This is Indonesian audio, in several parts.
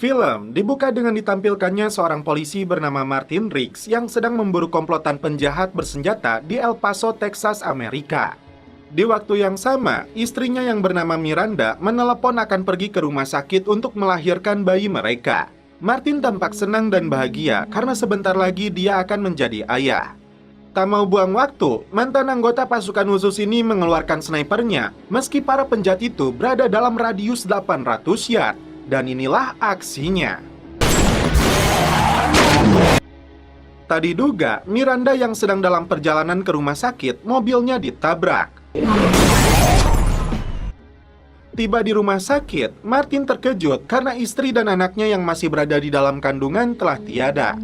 Film dibuka dengan ditampilkannya seorang polisi bernama Martin Riggs yang sedang memburu komplotan penjahat bersenjata di El Paso, Texas, Amerika. Di waktu yang sama, istrinya yang bernama Miranda menelepon akan pergi ke rumah sakit untuk melahirkan bayi mereka. Martin tampak senang dan bahagia karena sebentar lagi dia akan menjadi ayah. Tak mau buang waktu, mantan anggota pasukan khusus ini mengeluarkan snipernya meski para penjahat itu berada dalam radius 800 yard. Dan inilah aksinya. Tak diduga, Miranda yang sedang dalam perjalanan ke rumah sakit, mobilnya ditabrak. Tiba di rumah sakit, Martin terkejut karena istri dan anaknya yang masih berada di dalam kandungan telah tiada.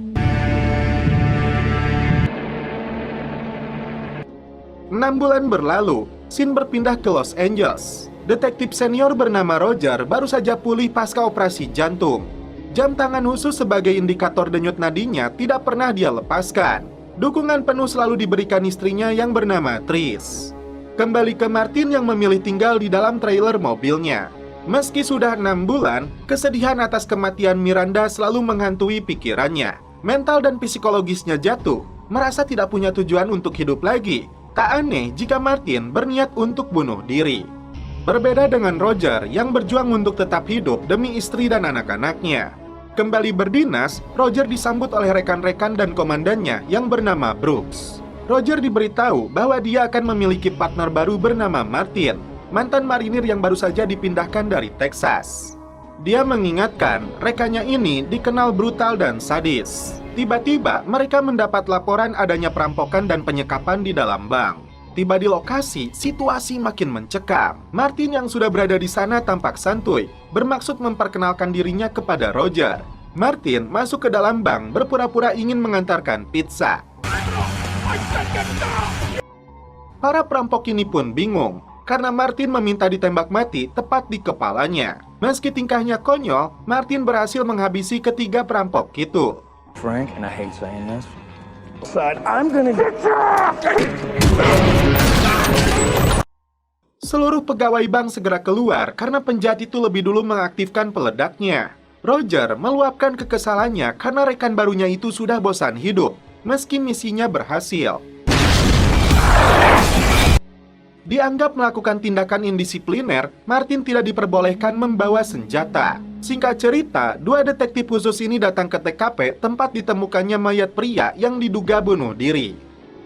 6 bulan berlalu, scene berpindah ke Los Angeles. Detektif senior bernama Roger baru saja pulih pasca operasi jantung. Jam tangan khusus sebagai indikator denyut nadinya tidak pernah dia lepaskan. Dukungan penuh selalu diberikan istrinya yang bernama Tris. Kembali ke Martin yang memilih tinggal di dalam trailer mobilnya. Meski sudah 6 bulan, kesedihan atas kematian Miranda selalu menghantui pikirannya. Mental dan psikologisnya jatuh, merasa tidak punya tujuan untuk hidup lagi. Tak aneh jika Martin berniat untuk bunuh diri. Berbeda dengan Roger yang berjuang untuk tetap hidup demi istri dan anak-anaknya. Kembali berdinas, Roger disambut oleh rekan-rekan dan komandannya yang bernama Brooks. Roger diberitahu bahwa dia akan memiliki partner baru bernama Martin, mantan marinir yang baru saja dipindahkan dari Texas. Dia mengingatkan rekannya ini dikenal brutal dan sadis. Tiba-tiba mereka mendapat laporan adanya perampokan dan penyekapan di dalam bank. Tiba di lokasi, situasi makin mencekam. Martin yang sudah berada di sana tampak santuy, bermaksud memperkenalkan dirinya kepada Roger. Martin masuk ke dalam bank berpura-pura ingin mengantarkan pizza. Para perampok ini pun bingung, karena Martin meminta ditembak mati tepat di kepalanya. Meski tingkahnya konyol, Martin berhasil menghabisi ketiga perampok itu. Frank, and I hate saying this, Seluruh pegawai bank segera keluar karena penjahat itu lebih dulu mengaktifkan peledaknya. Roger meluapkan kekesalannya karena rekan barunya itu sudah bosan hidup, meski misinya berhasil. Dianggap melakukan tindakan indisipliner, Martin tidak diperbolehkan membawa senjata. Singkat cerita, 2 detektif khusus ini datang ke TKP tempat ditemukannya mayat pria yang diduga bunuh diri.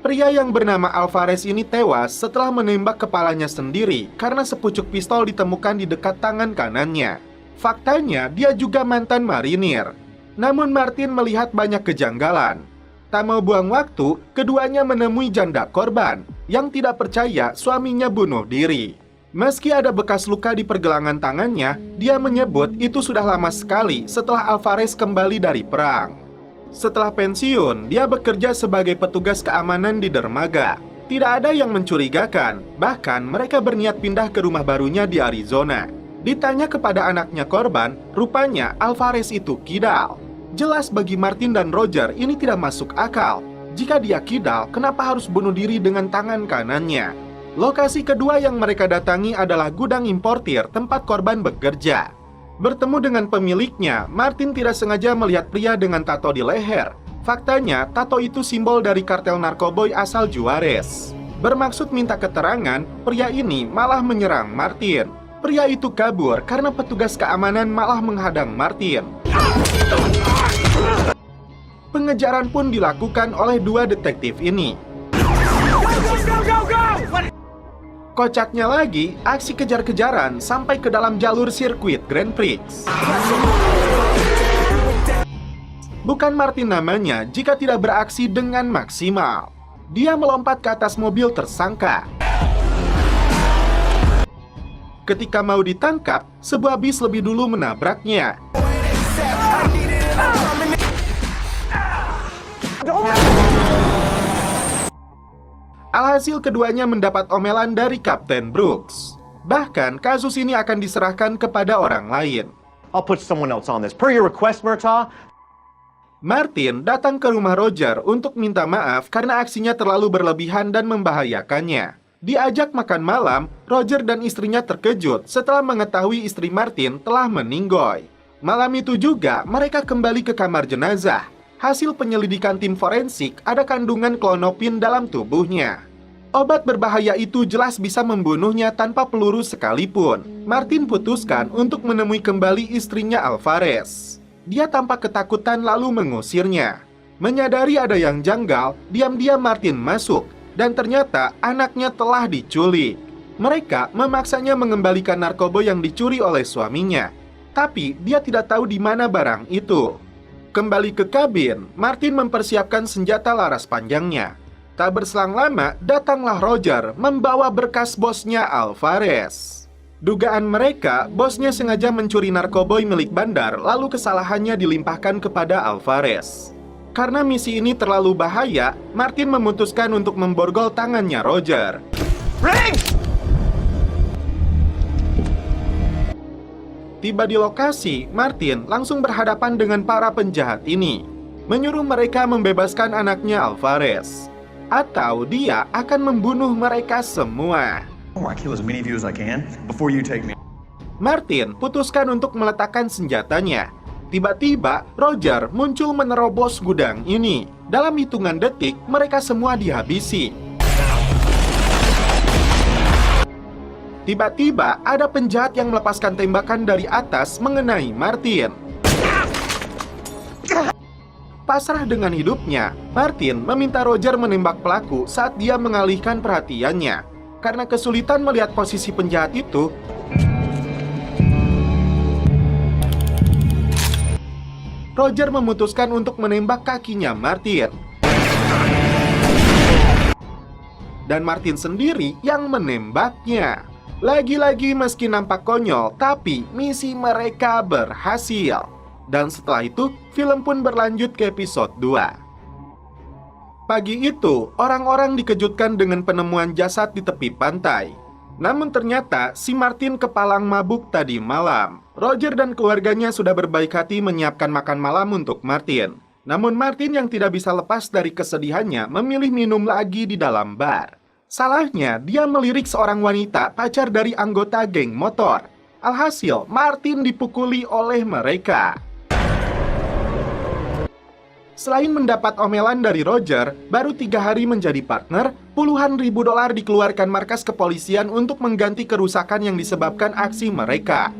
Pria yang bernama Alvarez ini tewas setelah menembak kepalanya sendiri karena sepucuk pistol ditemukan di dekat tangan kanannya. Faktanya, dia juga mantan marinir. Namun Martin melihat banyak kejanggalan. Tak mau buang waktu, keduanya menemui janda korban yang tidak percaya suaminya bunuh diri. Meski ada bekas luka di pergelangan tangannya, dia menyebut itu sudah lama sekali setelah Alvarez kembali dari perang. Setelah pensiun, dia bekerja sebagai petugas keamanan di dermaga. Tidak ada yang mencurigakan, bahkan mereka berniat pindah ke rumah barunya di Arizona. Ditanya kepada anaknya korban, rupanya Alvarez itu kidal. Jelas bagi Martin dan Roger ini tidak masuk akal. Jika dia kidal, kenapa harus bunuh diri dengan tangan kanannya? Lokasi kedua yang mereka datangi adalah gudang importir tempat korban bekerja. Bertemu dengan pemiliknya, Martin tidak sengaja melihat pria dengan tato di leher. Faktanya, tato itu simbol dari kartel narkoboy asal Juarez. Bermaksud minta keterangan, pria ini malah menyerang Martin. Pria itu kabur karena petugas keamanan malah menghadang Martin. Pengejaran pun dilakukan oleh 2 detektif ini. Kocaknya lagi, aksi kejar-kejaran sampai ke dalam jalur sirkuit Grand Prix. Bukan Martin namanya jika tidak beraksi dengan maksimal. Dia melompat ke atas mobil tersangka. Ketika mau ditangkap, sebuah bis lebih dulu menabraknya. Alhasil keduanya mendapat omelan dari Kapten Brooks. Bahkan kasus ini akan diserahkan kepada orang lain. I'll put someone else on this. Per your request, Murtaugh. Martin datang ke rumah Roger untuk minta maaf karena aksinya terlalu berlebihan dan membahayakannya. Diajak makan malam, Roger dan istrinya terkejut setelah mengetahui istri Martin telah meninggoy. Malam itu juga mereka kembali ke kamar jenazah. Hasil penyelidikan tim forensik ada kandungan klonopin dalam tubuhnya. Obat berbahaya itu jelas bisa membunuhnya tanpa peluru sekalipun. Martin putuskan untuk menemui kembali istrinya Alvarez. Dia tampak ketakutan lalu mengusirnya. Menyadari ada yang janggal, diam-diam Martin masuk dan ternyata anaknya telah diculik. Mereka memaksanya mengembalikan narkoba yang dicuri oleh suaminya. Tapi dia tidak tahu di mana barang itu. Kembali ke kabin, Martin mempersiapkan senjata laras panjangnya. Tak berselang lama, datanglah Roger membawa berkas bosnya Alvarez. Dugaan mereka, bosnya sengaja mencuri narkoboy milik bandar, lalu kesalahannya dilimpahkan kepada Alvarez. Karena misi ini terlalu bahaya, Martin memutuskan untuk memborgol tangannya Roger. Riggs! Tiba di lokasi, Martin langsung berhadapan dengan para penjahat ini, menyuruh mereka membebaskan anaknya Alvarez. Atau dia akan membunuh mereka semua. I kill as many of you as I can before you take me. Martin putuskan untuk meletakkan senjatanya. Tiba-tiba, Roger muncul menerobos gudang ini. Dalam hitungan detik, mereka semua dihabisi. Tiba-tiba, ada penjahat yang melepaskan tembakan dari atas mengenai Martin. Pasrah dengan hidupnya, Martin meminta Roger menembak pelaku saat dia mengalihkan perhatiannya. Karena kesulitan melihat posisi penjahat itu, Roger memutuskan untuk menembak kakinya Martin. Dan Martin sendiri yang menembaknya. Lagi-lagi meski nampak konyol, tapi misi mereka berhasil. Dan setelah itu, film pun berlanjut ke episode 2. Pagi itu, orang-orang dikejutkan dengan penemuan jasad di tepi pantai. Namun ternyata, si Martin kepalang mabuk tadi malam. Roger dan keluarganya sudah berbaik hati menyiapkan makan malam untuk Martin. Namun Martin yang tidak bisa lepas dari kesedihannya memilih minum lagi di dalam bar. Salahnya, dia melirik seorang wanita pacar dari anggota geng motor. Alhasil, Martin dipukuli oleh mereka. Selain mendapat omelan dari Roger, baru 3 hari menjadi partner, puluhan ribu dolar dikeluarkan markas kepolisian untuk mengganti kerusakan yang disebabkan aksi mereka.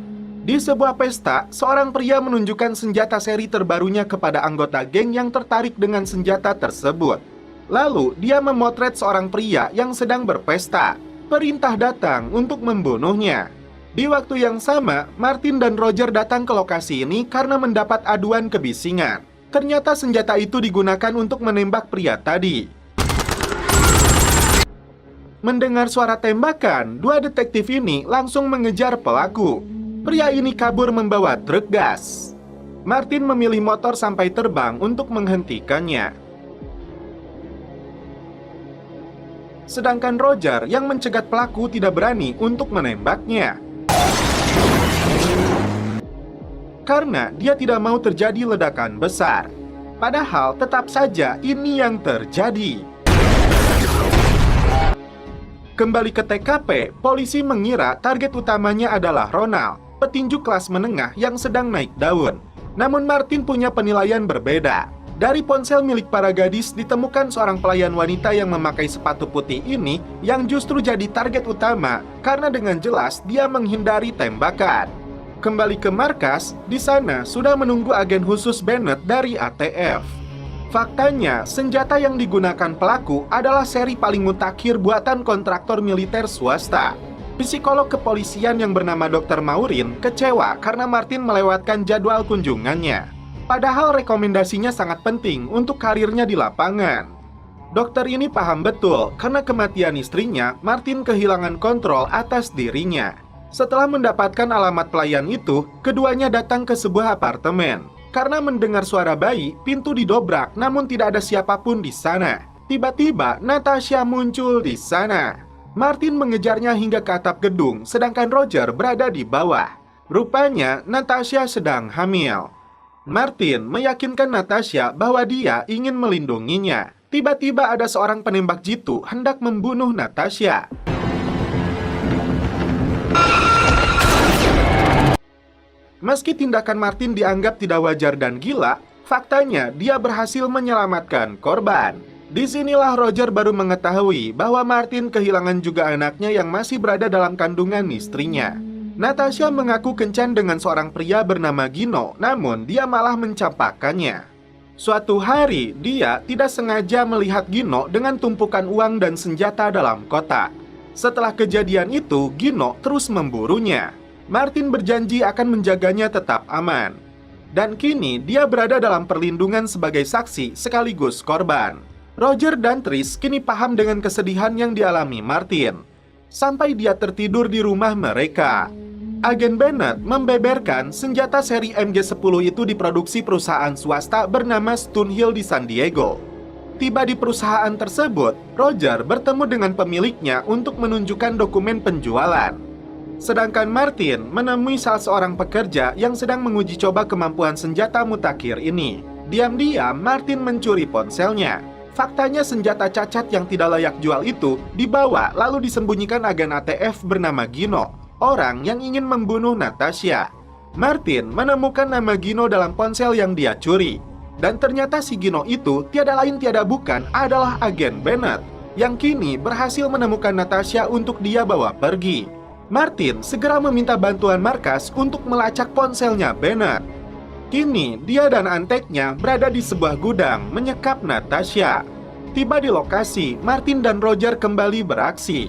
Di sebuah pesta, seorang pria menunjukkan senjata seri terbarunya kepada anggota geng yang tertarik dengan senjata tersebut. Lalu, dia memotret seorang pria yang sedang berpesta. Perintah datang untuk membunuhnya. Di waktu yang sama, Martin dan Roger datang ke lokasi ini karena mendapat aduan kebisingan. Ternyata senjata itu digunakan untuk menembak pria tadi. Mendengar suara tembakan, 2 detektif ini langsung mengejar pelaku. Pria ini kabur membawa truk gas. Martin memilih motor sampai terbang untuk menghentikannya. Sedangkan Roger yang mencegat pelaku tidak berani untuk menembaknya. Karena dia tidak mau terjadi ledakan besar. Padahal tetap saja ini yang terjadi. Kembali ke TKP, polisi mengira target utamanya adalah Ronald, petinju kelas menengah yang sedang naik daun. Namun Martin punya penilaian berbeda. Dari ponsel milik para gadis ditemukan seorang pelayan wanita yang memakai sepatu putih ini yang justru jadi target utama karena dengan jelas dia menghindari tembakan. Kembali ke markas, di sana sudah menunggu agen khusus Bennett dari ATF. Faktanya, senjata yang digunakan pelaku adalah seri paling mutakhir buatan kontraktor militer swasta. Psikolog kepolisian yang bernama Dr. Maurin kecewa karena Martin melewatkan jadwal kunjungannya. Padahal rekomendasinya sangat penting untuk karirnya di lapangan. Dokter ini paham betul karena kematian istrinya, Martin kehilangan kontrol atas dirinya. Setelah mendapatkan alamat pelayan itu, keduanya datang ke sebuah apartemen. Karena mendengar suara bayi, pintu didobrak namun tidak ada siapapun di sana. Tiba-tiba, Natasha muncul di sana. Martin mengejarnya hingga ke atap gedung, sedangkan Roger berada di bawah. Rupanya, Natasha sedang hamil. Martin meyakinkan Natasha bahwa dia ingin melindunginya. Tiba-tiba ada seorang penembak jitu hendak membunuh Natasha. Meski tindakan Martin dianggap tidak wajar dan gila, faktanya dia berhasil menyelamatkan korban. Disinilah Roger baru mengetahui bahwa Martin kehilangan juga anaknya yang masih berada dalam kandungan istrinya. Natasha mengaku kencan dengan seorang pria bernama Gino, namun dia malah mencampakkannya. Suatu hari, dia tidak sengaja melihat Gino dengan tumpukan uang dan senjata dalam kotak. Setelah kejadian itu, Gino terus memburunya. Martin berjanji akan menjaganya tetap aman. Dan kini, dia berada dalam perlindungan sebagai saksi sekaligus korban. Roger dan Tris kini paham dengan kesedihan yang dialami Martin. Sampai dia tertidur di rumah mereka. Agen Bennett membeberkan senjata seri MG-10 itu diproduksi perusahaan swasta bernama Stonehill di San Diego. Tiba di perusahaan tersebut, Roger bertemu dengan pemiliknya untuk menunjukkan dokumen penjualan. Sedangkan Martin menemui salah seorang pekerja yang sedang menguji coba kemampuan senjata mutakhir ini. Diam-diam, Martin mencuri ponselnya. Faktanya senjata cacat yang tidak layak jual itu dibawa lalu disembunyikan agen ATF bernama Gino, orang yang ingin membunuh Natasha. Martin menemukan nama Gino dalam ponsel yang dia curi. Dan ternyata si Gino itu tiada lain tiada bukan adalah agen Bennett, yang kini berhasil menemukan Natasha untuk dia bawa pergi. Martin segera meminta bantuan markas untuk melacak ponselnya Bennett. Kini dia dan anteknya berada di sebuah gudang menyekap Natasha. Tiba di lokasi, Martin dan Roger kembali beraksi.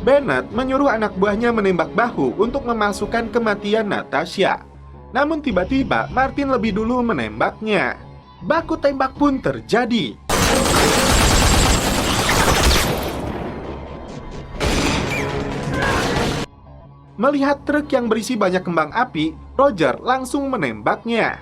Bennett menyuruh anak buahnya menembak bahu untuk memalsukan kematian Natasha. Namun tiba-tiba Martin lebih dulu menembaknya. Baku tembak pun terjadi. Melihat truk yang berisi banyak kembang api, Roger langsung menembaknya.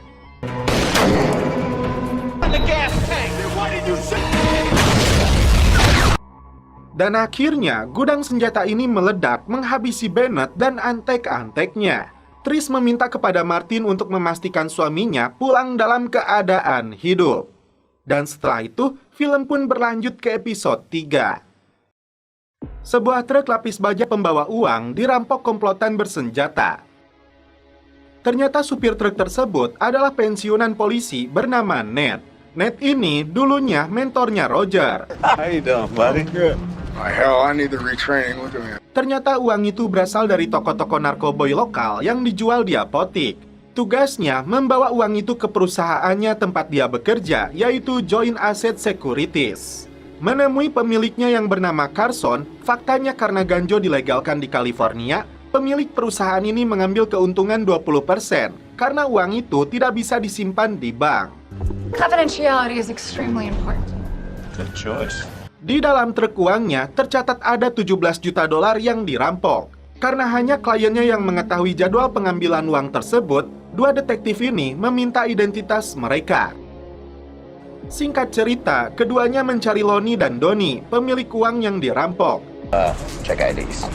Dan akhirnya, gudang senjata ini meledak menghabisi Bennett dan antek-anteknya. Tris meminta kepada Martin untuk memastikan suaminya pulang dalam keadaan hidup. Dan setelah itu, film pun berlanjut ke episode 3. Sebuah truk lapis baja pembawa uang dirampok komplotan bersenjata. Ternyata supir truk tersebut adalah pensiunan polisi bernama Ned. Ned ini dulunya mentornya Roger. How you doing, buddy? Good. Oh, hell, I need the retraining. Look at me. Ternyata uang itu berasal dari toko-toko narkoboy lokal yang dijual di apotik. Tugasnya membawa uang itu ke perusahaannya tempat dia bekerja, yaitu Joint Asset Securities. Menemui pemiliknya yang bernama Carson, faktanya karena ganjo dilegalkan di California, pemilik perusahaan ini mengambil keuntungan 20% karena uang itu tidak bisa disimpan di bank. Confidentiality is extremely important. Good choice. Di dalam truk uangnya tercatat ada 17 juta dolar yang dirampok. Karena hanya kliennya yang mengetahui jadwal pengambilan uang tersebut, dua detektif ini meminta identitas mereka. Singkat cerita, keduanya mencari Lonnie dan Donnie, pemilik uang yang dirampok. Check IDs.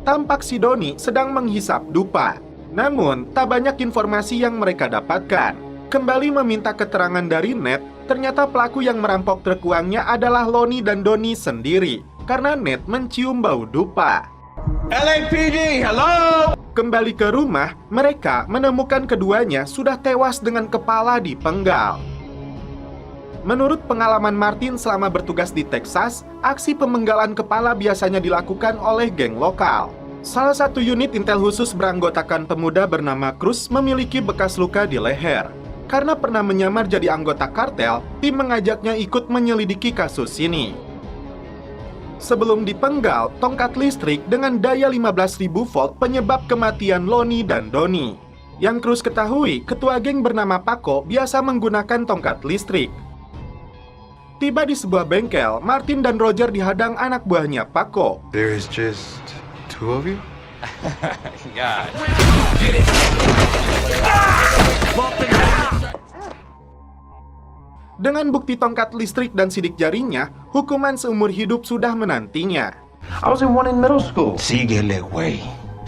Tampak si Donnie sedang menghisap dupa. Namun, tak banyak informasi yang mereka dapatkan. Kembali meminta keterangan dari Ned, ternyata pelaku yang merampok truk uangnya adalah Lonnie dan Donnie sendiri. Karena Ned mencium bau dupa. LAPD, hello? Kembali ke rumah, mereka menemukan keduanya sudah tewas dengan kepala dipenggal. Menurut pengalaman Martin selama bertugas di Texas, aksi pemenggalan kepala biasanya dilakukan oleh geng lokal. Salah satu unit intel khusus beranggotakan pemuda bernama Cruz memiliki bekas luka di leher. Karena pernah menyamar jadi anggota kartel, tim mengajaknya ikut menyelidiki kasus ini. Sebelum dipenggal, tongkat listrik dengan daya 15.000 volt penyebab kematian Lonnie dan Donnie. Yang Cruz ketahui, ketua geng bernama Paco biasa menggunakan tongkat listrik. Tiba di sebuah bengkel, Martin dan Roger dihadang anak buahnya Paco. There is just two of you? Dengan bukti tongkat listrik dan sidik jarinya, hukuman seumur hidup sudah menantinya. I was in one in middle school. Síguele, güey.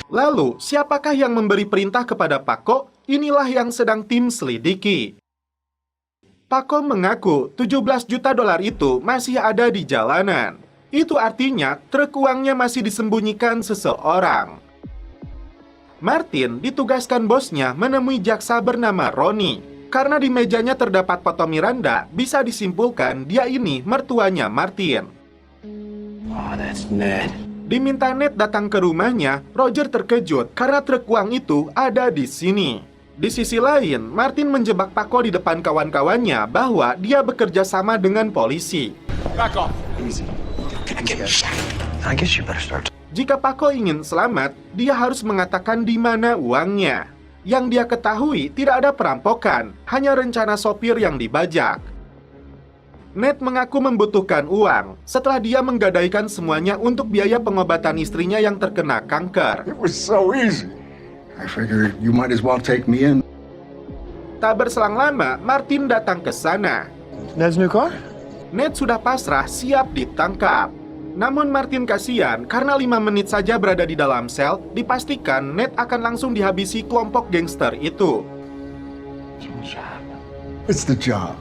Lalu, siapakah yang memberi perintah kepada Paco? Inilah yang sedang tim selidiki. Paco mengaku 17 juta dolar itu masih ada di jalanan. Itu artinya truk uangnya masih disembunyikan seseorang. Martin ditugaskan bosnya menemui jaksa bernama Ronnie. Karena di mejanya terdapat foto Miranda, bisa disimpulkan dia ini mertuanya Martin. Oh, that's Ned. Diminta Ned datang ke rumahnya, Roger terkejut karena truk uang itu ada di sini. Di sisi lain, Martin menjebak Paco di depan kawan-kawannya bahwa dia bekerja sama dengan polisi. Easy. I guess you better start. Jika Paco ingin selamat, dia harus mengatakan di mana uangnya. Yang dia ketahui tidak ada perampokan, hanya rencana sopir yang dibajak. Ned mengaku membutuhkan uang setelah dia menggadaikan semuanya untuk biaya pengobatan istrinya yang terkena kanker. It was so easy. I figured you might as well take me in. Tak berselang lama, Martin datang ke sana. Ned's new car? Ned sudah pasrah, siap ditangkap. Namun Martin kasihan karena 5 menit saja berada di dalam sel, dipastikan Ned akan langsung dihabisi kelompok gangster itu. It's the job.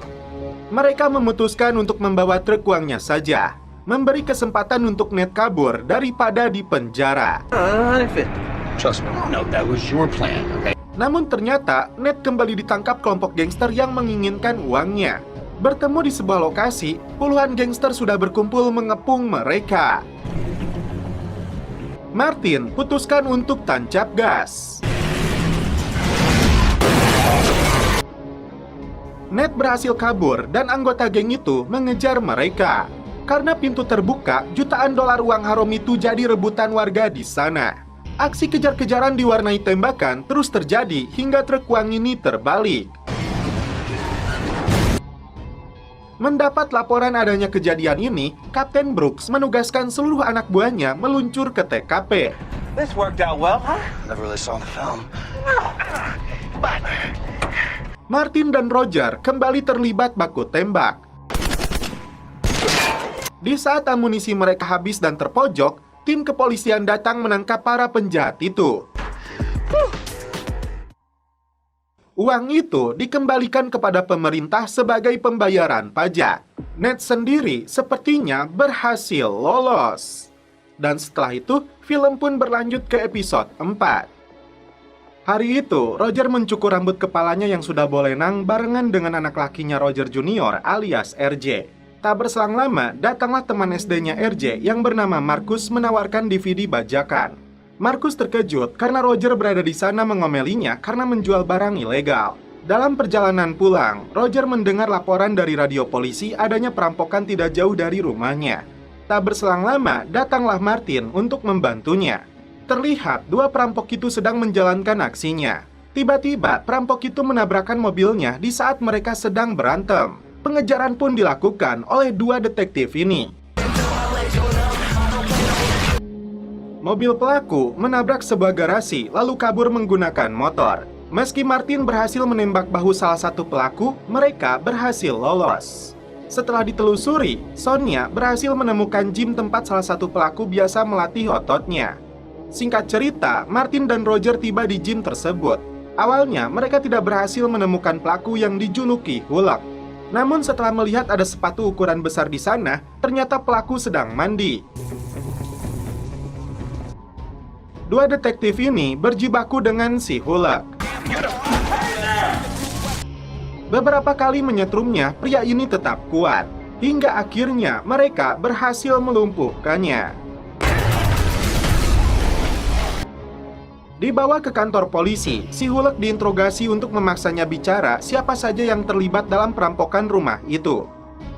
Mereka memutuskan untuk membawa truk uangnya saja, memberi kesempatan untuk Ned kabur daripada di penjara. Trust me, no, that was your plan, okay? Namun ternyata Ned kembali ditangkap kelompok gangster yang menginginkan uangnya. Bertemu di sebuah lokasi, puluhan gangster sudah berkumpul mengepung mereka. Martin putuskan untuk tancap gas. Ned berhasil kabur dan anggota geng itu mengejar mereka. Karena pintu terbuka, jutaan dolar uang haram itu jadi rebutan warga di sana. Aksi kejar-kejaran diwarnai tembakan terus terjadi hingga truk uang ini terbalik. Mendapat laporan adanya kejadian ini, Kapten Brooks menugaskan seluruh anak buahnya meluncur ke TKP. This worked out well, huh? Never really saw the film. Martin dan Roger kembali terlibat baku tembak. Di saat amunisi mereka habis dan terpojok, tim kepolisian datang menangkap para penjahat itu. Uang itu dikembalikan kepada pemerintah sebagai pembayaran pajak. Ned sendiri sepertinya berhasil lolos. Dan setelah itu, film pun berlanjut ke episode 4. Hari itu, Roger mencukur rambut kepalanya yang sudah bolenang barengan dengan anak lakinya Roger Junior alias RJ. Tak berselang lama, datanglah teman SD-nya RJ yang bernama Marcus menawarkan DVD bajakan. Marcus terkejut karena Roger berada di sana mengomelinya karena menjual barang ilegal. Dalam perjalanan pulang, Roger mendengar laporan dari radio polisi adanya perampokan tidak jauh dari rumahnya. Tak berselang lama, datanglah Martin untuk membantunya. Terlihat dua perampok itu sedang menjalankan aksinya. Tiba-tiba, perampok itu menabrakkan mobilnya di saat mereka sedang berantem. Pengejaran pun dilakukan oleh dua detektif ini. Mobil pelaku menabrak sebuah garasi lalu kabur menggunakan motor. Meski Martin berhasil menembak bahu salah satu pelaku, mereka berhasil lolos. Setelah ditelusuri, Sonia berhasil menemukan gym tempat salah satu pelaku biasa melatih ototnya. Singkat cerita, Martin dan Roger tiba di gym tersebut. Awalnya, mereka tidak berhasil menemukan pelaku yang dijuluki Hulk. Namun setelah melihat ada sepatu ukuran besar di sana, ternyata pelaku sedang mandi. Dua detektif ini berjibaku dengan si Hulk. Beberapa kali menyetrumnya, pria ini tetap kuat. Hingga akhirnya mereka berhasil melumpuhkannya. Dibawa ke kantor polisi, si Hulk diinterogasi untuk memaksanya bicara siapa saja yang terlibat dalam perampokan rumah itu.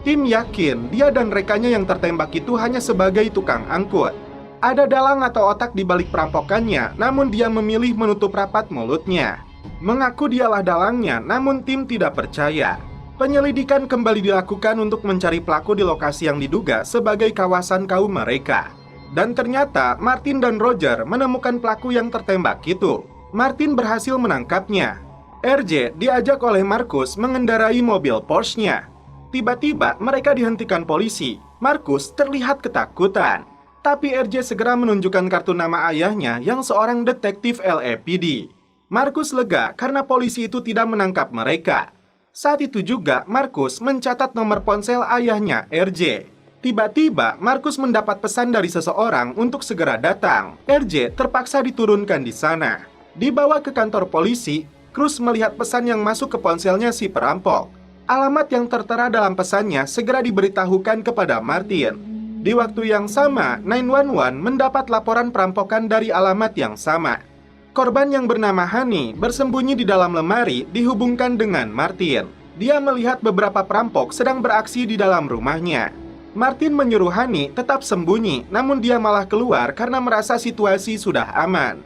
Tim yakin dia dan rekannya yang tertembak itu hanya sebagai tukang angkut. Ada dalang atau otak di balik perampokannya, namun dia memilih menutup rapat mulutnya. Mengaku dialah dalangnya, namun tim tidak percaya. Penyelidikan kembali dilakukan untuk mencari pelaku di lokasi yang diduga sebagai kawasan kaum mereka. Dan ternyata Martin dan Roger menemukan pelaku yang tertembak itu. Martin berhasil menangkapnya. RJ diajak oleh Marcus mengendarai mobil Porsche-nya. Tiba-tiba mereka dihentikan polisi. Marcus terlihat ketakutan. Tapi RJ segera menunjukkan kartu nama ayahnya yang seorang detektif LAPD. Marcus lega karena polisi itu tidak menangkap mereka. Saat itu juga Marcus mencatat nomor ponsel ayahnya RJ. Tiba-tiba Marcus mendapat pesan dari seseorang untuk segera datang. RJ terpaksa diturunkan di sana. Dibawa ke kantor polisi, Cruz melihat pesan yang masuk ke ponselnya si perampok. Alamat yang tertera dalam pesannya segera diberitahukan kepada Martin. Di waktu yang sama, 911 mendapat laporan perampokan dari alamat yang sama. Korban yang bernama Hani bersembunyi di dalam lemari dihubungkan dengan Martin. Dia melihat beberapa perampok sedang beraksi di dalam rumahnya. Martin menyuruh Hani tetap sembunyi, namun dia malah keluar karena merasa situasi sudah aman.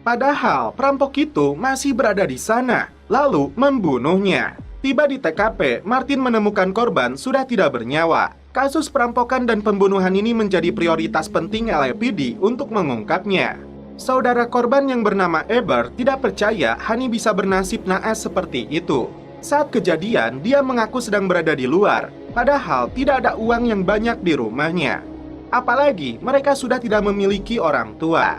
Padahal perampok itu masih berada di sana, lalu membunuhnya. Tiba di TKP, Martin menemukan korban sudah tidak bernyawa. Kasus perampokan dan pembunuhan ini menjadi prioritas penting LAPD untuk mengungkapnya. Saudara korban yang bernama Eber tidak percaya Hani bisa bernasib naas seperti itu. Saat kejadian, dia mengaku sedang berada di luar, padahal tidak ada uang yang banyak di rumahnya. Apalagi mereka sudah tidak memiliki orang tua.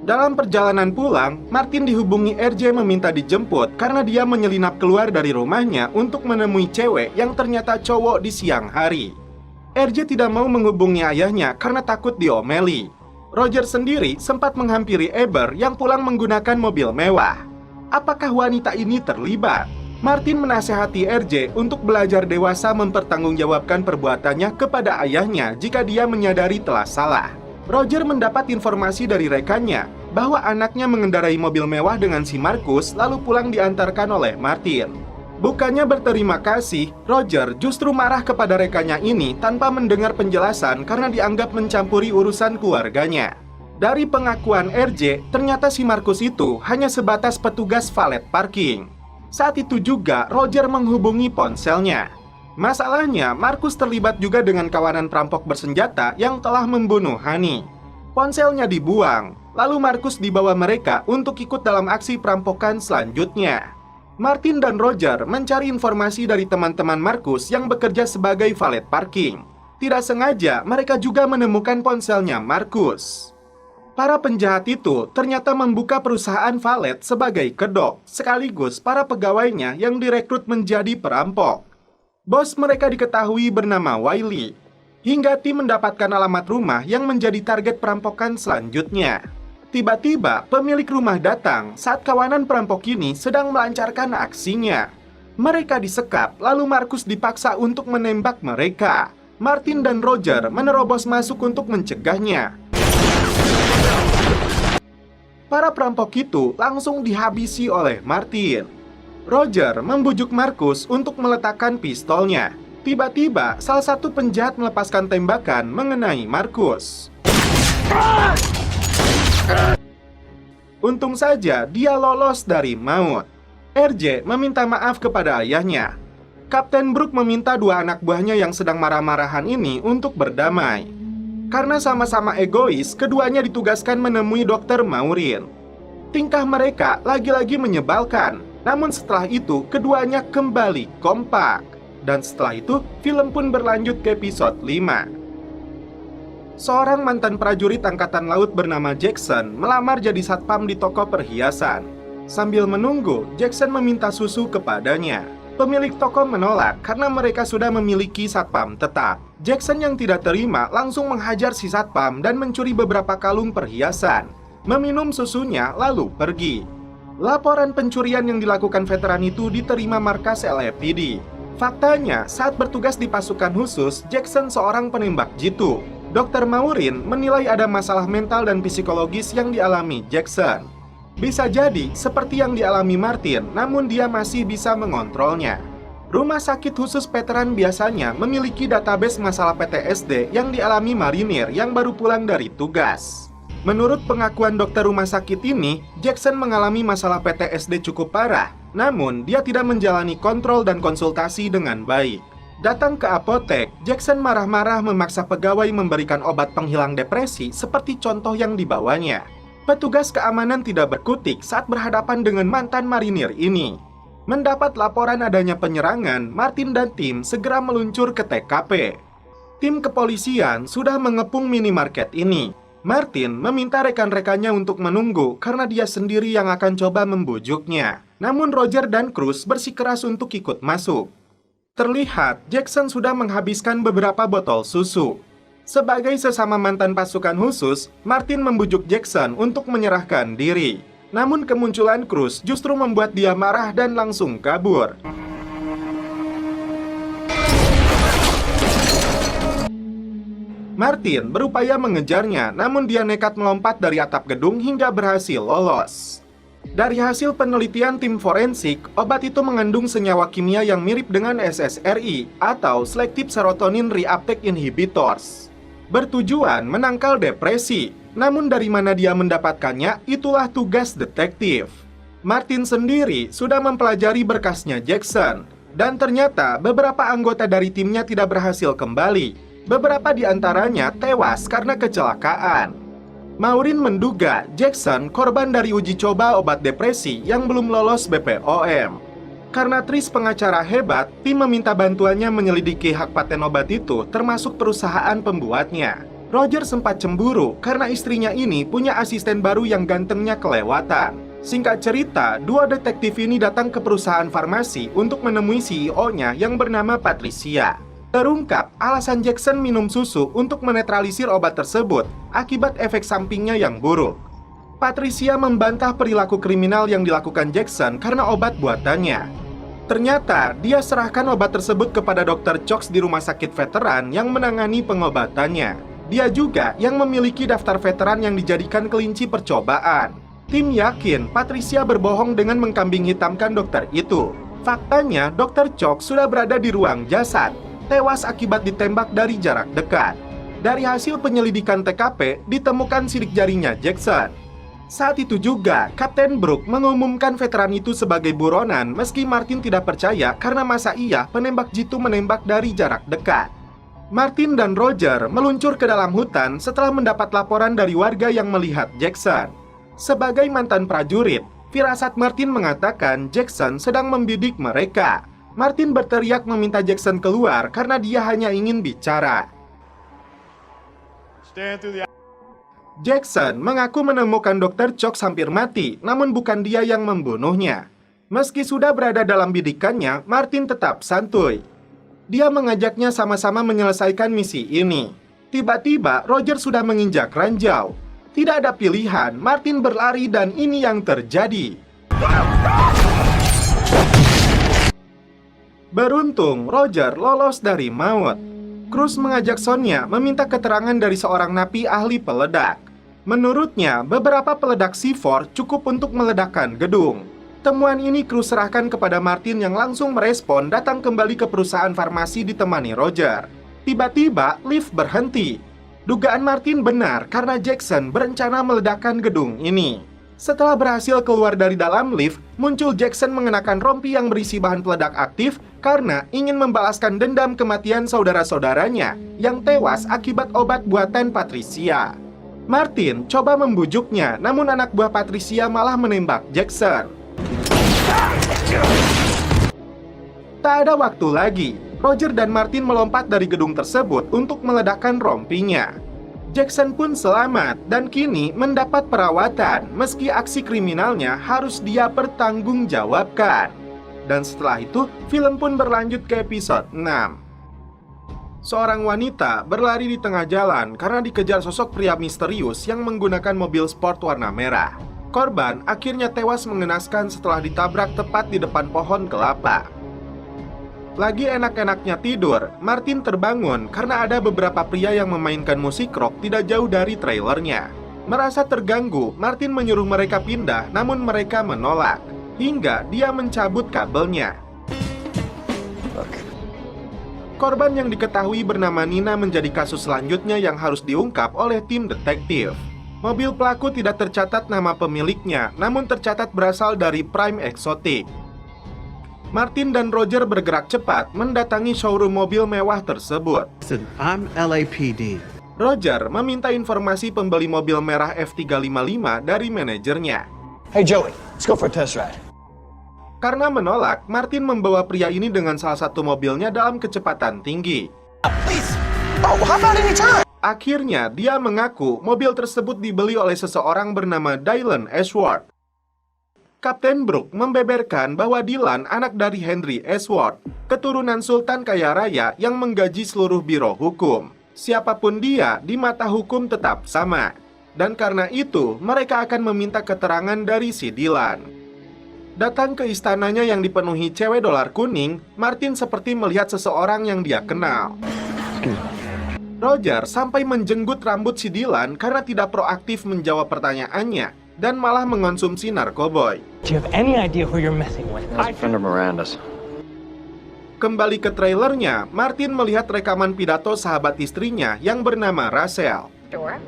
Dalam perjalanan pulang, Martin dihubungi RJ meminta dijemput karena dia menyelinap keluar dari rumahnya untuk menemui cewek yang ternyata cowok di siang hari. RJ tidak mau menghubungi ayahnya karena takut diomeli. Roger sendiri sempat menghampiri Eber yang pulang menggunakan mobil mewah. Apakah wanita ini terlibat? Martin menasehati RJ untuk belajar dewasa mempertanggungjawabkan perbuatannya kepada ayahnya jika dia menyadari telah salah. Roger mendapat informasi dari rekannya bahwa anaknya mengendarai mobil mewah dengan si Marcus lalu pulang diantarkan oleh Martin. Bukannya berterima kasih, Roger justru marah kepada rekannya ini tanpa mendengar penjelasan karena dianggap mencampuri urusan keluarganya. Dari pengakuan RJ, ternyata si Marcus itu hanya sebatas petugas valet parking. Saat itu juga Roger menghubungi ponselnya. Masalahnya, Marcus terlibat juga dengan kawanan perampok bersenjata yang telah membunuh Hani. Ponselnya dibuang, lalu Marcus dibawa mereka untuk ikut dalam aksi perampokan selanjutnya. Martin dan Roger mencari informasi dari teman-teman Marcus yang bekerja sebagai valet parking. Tidak sengaja, mereka juga menemukan ponselnya Marcus. Para penjahat itu ternyata membuka perusahaan valet sebagai kedok, sekaligus para pegawainya yang direkrut menjadi perampok. Bos mereka diketahui bernama Wiley, hingga tim mendapatkan alamat rumah yang menjadi target perampokan selanjutnya. Tiba-tiba pemilik rumah datang saat kawanan perampok ini sedang melancarkan aksinya. Mereka disekap, lalu Marcus dipaksa untuk menembak mereka. Martin dan Roger menerobos masuk untuk mencegahnya. Para perampok itu langsung dihabisi oleh Martin. Roger membujuk Marcus untuk meletakkan pistolnya. Tiba-tiba, salah satu penjahat melepaskan tembakan mengenai Marcus. Untung saja dia lolos dari maut. RJ meminta maaf kepada ayahnya. Kapten Brooke meminta dua anak buahnya yang sedang marah-marahan ini untuk berdamai. Karena sama-sama egois, keduanya ditugaskan menemui Dr. Maureen. Tingkah mereka lagi-lagi menyebalkan. Namun setelah itu, keduanya kembali kompak. Dan setelah itu, film pun berlanjut ke episode 5. Seorang mantan prajurit angkatan laut bernama Jackson melamar jadi satpam di toko perhiasan. Sambil menunggu, Jackson meminta susu kepadanya. Pemilik toko menolak karena mereka sudah memiliki satpam tetap. Jackson yang tidak terima langsung menghajar si satpam dan mencuri beberapa kalung perhiasan. Meminum susunya lalu pergi. Laporan pencurian yang dilakukan veteran itu diterima markas LAPD. Faktanya, saat bertugas di pasukan khusus, Jackson seorang penembak jitu. Dr. Maureen menilai ada masalah mental dan psikologis yang dialami Jackson. Bisa jadi seperti yang dialami Martin, namun dia masih bisa mengontrolnya. Rumah sakit khusus veteran biasanya memiliki database masalah PTSD yang dialami marinir yang baru pulang dari tugas. Menurut pengakuan dokter rumah sakit ini, Jackson mengalami masalah PTSD cukup parah, namun dia tidak menjalani kontrol dan konsultasi dengan baik. Datang ke apotek, Jackson marah-marah memaksa pegawai memberikan obat penghilang depresi seperti contoh yang dibawanya. Petugas keamanan tidak berkutik saat berhadapan dengan mantan marinir ini. Mendapat laporan adanya penyerangan, Martin dan tim segera meluncur ke TKP. Tim kepolisian sudah mengepung minimarket ini. Martin meminta rekan-rekannya untuk menunggu karena dia sendiri yang akan coba membujuknya. Namun Roger dan Cruz bersikeras untuk ikut masuk. Terlihat Jackson sudah menghabiskan beberapa botol susu. Sebagai sesama mantan pasukan khusus, Martin membujuk Jackson untuk menyerahkan diri. Namun kemunculan Cruz justru membuat dia marah dan langsung kabur. Martin berupaya mengejarnya, namun dia nekat melompat dari atap gedung hingga berhasil lolos. Dari hasil penelitian tim forensik, obat itu mengandung senyawa kimia yang mirip dengan SSRI atau Selective Serotonin Reuptake Inhibitors, bertujuan menangkal depresi. Namun dari mana dia mendapatkannya, itulah tugas detektif. Martin sendiri sudah mempelajari berkasnya Jackson, dan ternyata beberapa anggota dari timnya tidak berhasil kembali. Beberapa di antaranya tewas karena kecelakaan. Maureen menduga Jackson korban dari uji coba obat depresi yang belum lolos BPOM. Karena Tris pengacara hebat, tim meminta bantuannya menyelidiki hak paten obat itu, termasuk perusahaan pembuatnya. Roger sempat cemburu karena istrinya ini punya asisten baru yang gantengnya kelewatan. Singkat cerita, dua detektif ini datang ke perusahaan farmasi untuk menemui CEO-nya yang bernama Patricia. Terungkap alasan Jackson minum susu untuk menetralisir obat tersebut akibat efek sampingnya yang buruk. Patricia membantah perilaku kriminal yang dilakukan Jackson karena obat buatannya. Ternyata dia serahkan obat tersebut kepada Dr. Cox di rumah sakit veteran yang menangani pengobatannya. Dia juga yang memiliki daftar veteran yang dijadikan kelinci percobaan. Tim yakin Patricia berbohong dengan mengkambing hitamkan dokter itu. Faktanya, Dr. Cox sudah berada di ruang jasad, tewas akibat ditembak dari jarak dekat. Dari hasil penyelidikan TKP, ditemukan sidik jarinya Jackson. Saat itu juga, Kapten Brooke mengumumkan veteran itu sebagai buronan meski Martin tidak percaya karena masa iya penembak jitu menembak dari jarak dekat. Martin dan Roger meluncur ke dalam hutan setelah mendapat laporan dari warga yang melihat Jackson. Sebagai mantan prajurit, firasat Martin mengatakan Jackson sedang membidik mereka. Martin berteriak meminta Jackson keluar karena dia hanya ingin bicara. Jackson mengaku menemukan Dr. Cox hampir mati, namun bukan dia yang membunuhnya. Meski sudah berada dalam bidikannya, Martin tetap santuy. Dia mengajaknya sama-sama menyelesaikan misi ini. Tiba-tiba, Roger sudah menginjak ranjau. Tidak ada pilihan, Martin berlari dan ini yang terjadi. Beruntung, Roger lolos dari maut. Cruz mengajak Sonia meminta keterangan dari seorang napi ahli peledak. Menurutnya, beberapa peledak C4 cukup untuk meledakkan gedung. Temuan ini Cruz serahkan kepada Martin yang langsung merespon datang kembali ke perusahaan farmasi ditemani Roger. Tiba-tiba, lift berhenti. Dugaan Martin benar karena Jackson berencana meledakkan gedung ini. Setelah berhasil keluar dari dalam lift, muncul Jackson mengenakan rompi yang berisi bahan peledak aktif karena ingin membalaskan dendam kematian saudara-saudaranya yang tewas akibat obat buatan Patricia. Martin coba membujuknya, namun anak buah Patricia malah menembak Jackson. Tak ada waktu lagi, Roger dan Martin melompat dari gedung tersebut untuk meledakkan rompinya. Jackson pun selamat dan kini mendapat perawatan meski aksi kriminalnya harus dia pertanggungjawabkan. Dan setelah itu, film pun berlanjut ke episode 6. Seorang wanita berlari di tengah jalan karena dikejar sosok pria misterius yang menggunakan mobil sport warna merah. Korban akhirnya tewas mengenaskan setelah ditabrak tepat di depan pohon kelapa. Lagi enak-enaknya tidur, Martin terbangun karena ada beberapa pria yang memainkan musik rock tidak jauh dari trailernya. Merasa terganggu, Martin menyuruh mereka pindah, namun mereka menolak. Hingga dia mencabut kabelnya. Korban yang diketahui bernama Nina menjadi kasus selanjutnya yang harus diungkap oleh tim detektif. Mobil pelaku tidak tercatat nama pemiliknya, namun tercatat berasal dari Prime Exotic. Martin dan Roger bergerak cepat mendatangi showroom mobil mewah tersebut. Listen, I'm LAPD. Roger meminta informasi pembeli mobil merah F355 dari manajernya. Hey Joey, let's go for a test ride. Karena menolak, Martin membawa pria ini dengan salah satu mobilnya dalam kecepatan tinggi. Please. Oh, how about any time? Akhirnya, dia mengaku mobil tersebut dibeli oleh seseorang bernama Dylan Ashworth. Kapten Brooke membeberkan bahwa Dylan anak dari Henry Ashworth, keturunan sultan kaya raya yang menggaji seluruh biro hukum. Siapapun dia, di mata hukum tetap sama. Dan karena itu, mereka akan meminta keterangan dari si Dylan. Datang ke istananya yang dipenuhi cewek dolar kuning, Martin seperti melihat seseorang yang dia kenal. Roger sampai menjenggut rambut si Dylan karena tidak proaktif menjawab pertanyaannya dan malah mengonsumsi narkoboy. Do you have any idea who you're messing with? That's a friend of Miranda's. Kembali ke trailernya, Martin melihat rekaman pidato sahabat istrinya yang bernama Rachel. Sure.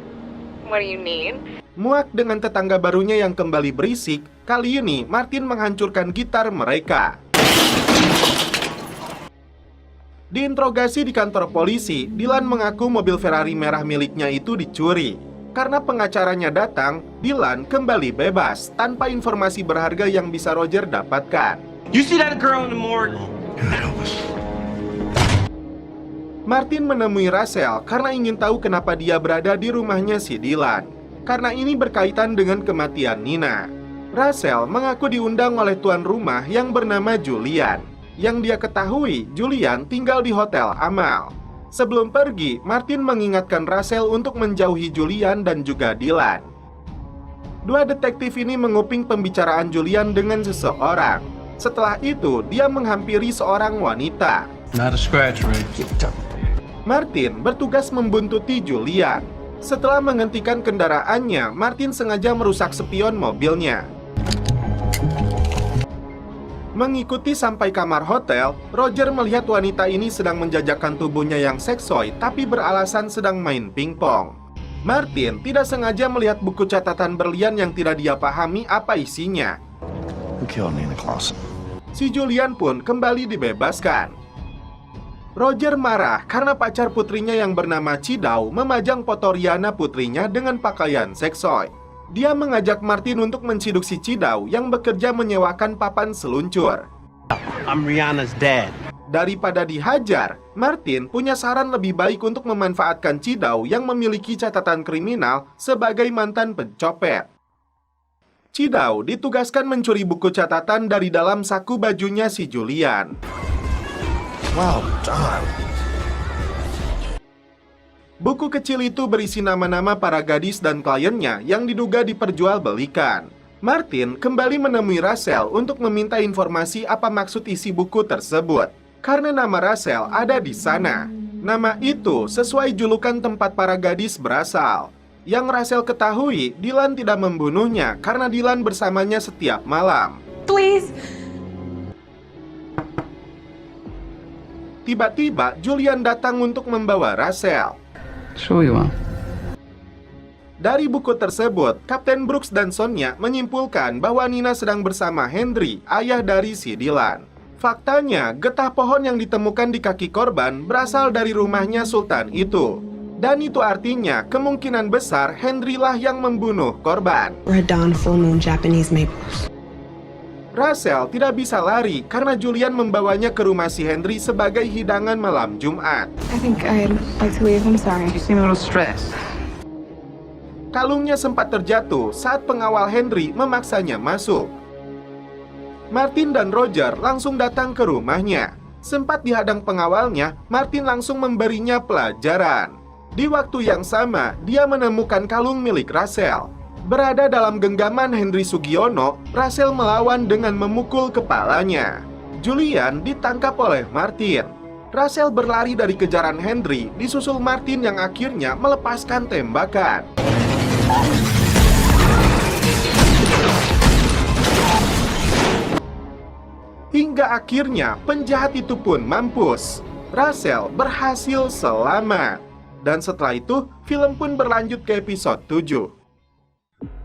What do you need? Muak dengan tetangga barunya yang kembali berisik, kali ini Martin menghancurkan gitar mereka. Diinterogasi di kantor polisi, Dylan mengaku mobil Ferrari merah miliknya itu dicuri. Karena pengacaranya datang, Dylan kembali bebas tanpa informasi berharga yang bisa Roger dapatkan. You see that girl in the morgue? Martin menemui Rachel karena ingin tahu kenapa dia berada di rumahnya si Dylan. Karena ini berkaitan dengan kematian Nina. Rachel mengaku diundang oleh tuan rumah yang bernama Julian. Yang dia ketahui, Julian tinggal di Hotel Amal. Sebelum pergi, Martin mengingatkan Rachel untuk menjauhi Julian dan juga Dylan. Dua detektif ini menguping pembicaraan Julian dengan seseorang. Setelah itu, dia menghampiri seorang wanita. Not a scratch, Rick. Martin bertugas membuntuti Julian. Setelah menghentikan kendaraannya, Martin sengaja merusak spion mobilnya. Mengikuti sampai kamar hotel, Roger melihat wanita ini sedang menjajakan tubuhnya yang seksoi tapi beralasan sedang main pingpong. Martin tidak sengaja melihat buku catatan berlian yang tidak dia pahami apa isinya. Who killed Nina Clausen? Si Julian pun kembali dibebaskan. Roger marah karena pacar putrinya yang bernama Cidau memajang foto Rihanna putrinya dengan pakaian seksoi. Dia mengajak Martin untuk menciduk si Cidau yang bekerja menyewakan papan seluncur. I'm Rihanna's dad. Daripada dihajar, Martin punya saran lebih baik untuk memanfaatkan Cidau yang memiliki catatan kriminal sebagai mantan pencopet. Cidau ditugaskan mencuri buku catatan dari dalam saku bajunya si Julian. Well done. Buku kecil itu berisi nama-nama para gadis dan kliennya yang diduga diperjualbelikan. Martin kembali menemui Rachel untuk meminta informasi apa maksud isi buku tersebut. Karena nama Rachel ada di sana. Nama itu sesuai julukan tempat para gadis berasal. Yang Rachel ketahui, Dylan tidak membunuhnya karena Dylan bersamanya setiap malam. Please. Tiba-tiba, Julian datang untuk membawa Rachel. Show you on. Dari buku tersebut, Kapten Brooks dan Sonia menyimpulkan bahwa Nina sedang bersama Henry, ayah dari si Dylan. Faktanya, getah pohon yang ditemukan di kaki korban berasal dari rumahnya Sultan itu. Dan itu artinya kemungkinan besar Henry lah yang membunuh korban. Red Dawn Full Moon Japanese Maples. Rachel tidak bisa lari karena Julian membawanya ke rumah si Henry sebagai hidangan malam Jumat. I think I'd like to leave. I'm sorry. You seem a little stressed. Kalungnya sempat terjatuh saat pengawal Henry memaksanya masuk. Martin dan Roger langsung datang ke rumahnya. Sempat dihadang pengawalnya, Martin langsung memberinya pelajaran. Di waktu yang sama, dia menemukan kalung milik Rachel. Berada dalam genggaman Henry Sugiono, Rachel melawan dengan memukul kepalanya. Julian ditangkap oleh Martin. Rachel berlari dari kejaran Henry, disusul Martin yang akhirnya melepaskan tembakan. Hingga akhirnya penjahat itu pun mampus. Rachel berhasil selamat. Dan setelah itu, film pun berlanjut ke episode 7.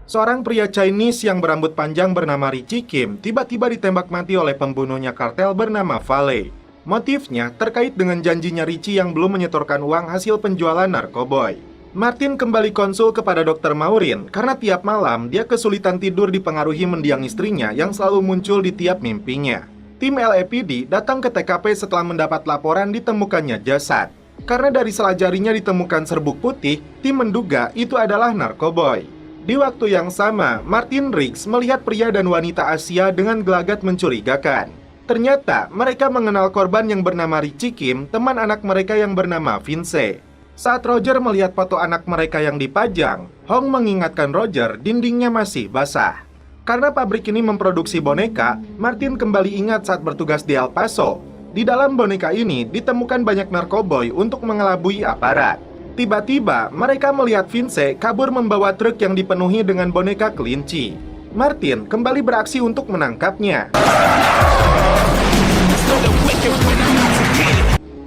Seorang pria Chinese yang berambut panjang bernama Richie Kim tiba-tiba ditembak mati oleh pembunuhnya kartel bernama Vale. Motifnya terkait dengan janjinya Richie yang belum menyetorkan uang hasil penjualan narkoboy. Martin kembali konsul kepada Dr. Maureen karena tiap malam dia kesulitan tidur dipengaruhi mendiang istrinya yang selalu muncul di tiap mimpinya. Tim LAPD datang ke TKP setelah mendapat laporan ditemukannya jasad. Karena dari sela jarinya ditemukan serbuk putih, tim menduga itu adalah narkoboy. Di waktu yang sama, Martin Riggs melihat pria dan wanita Asia dengan gelagat mencurigakan. Ternyata mereka mengenal korban yang bernama Richie Kim, teman anak mereka yang bernama Vince. Saat Roger melihat foto anak mereka yang dipajang, Hong mengingatkan Roger dindingnya masih basah. Karena pabrik ini memproduksi boneka, Martin kembali ingat saat bertugas di El Paso. Di dalam boneka ini ditemukan banyak narkoboy untuk mengelabui aparat. Tiba-tiba mereka melihat Vince kabur membawa truk yang dipenuhi dengan boneka kelinci. Martin kembali beraksi untuk menangkapnya.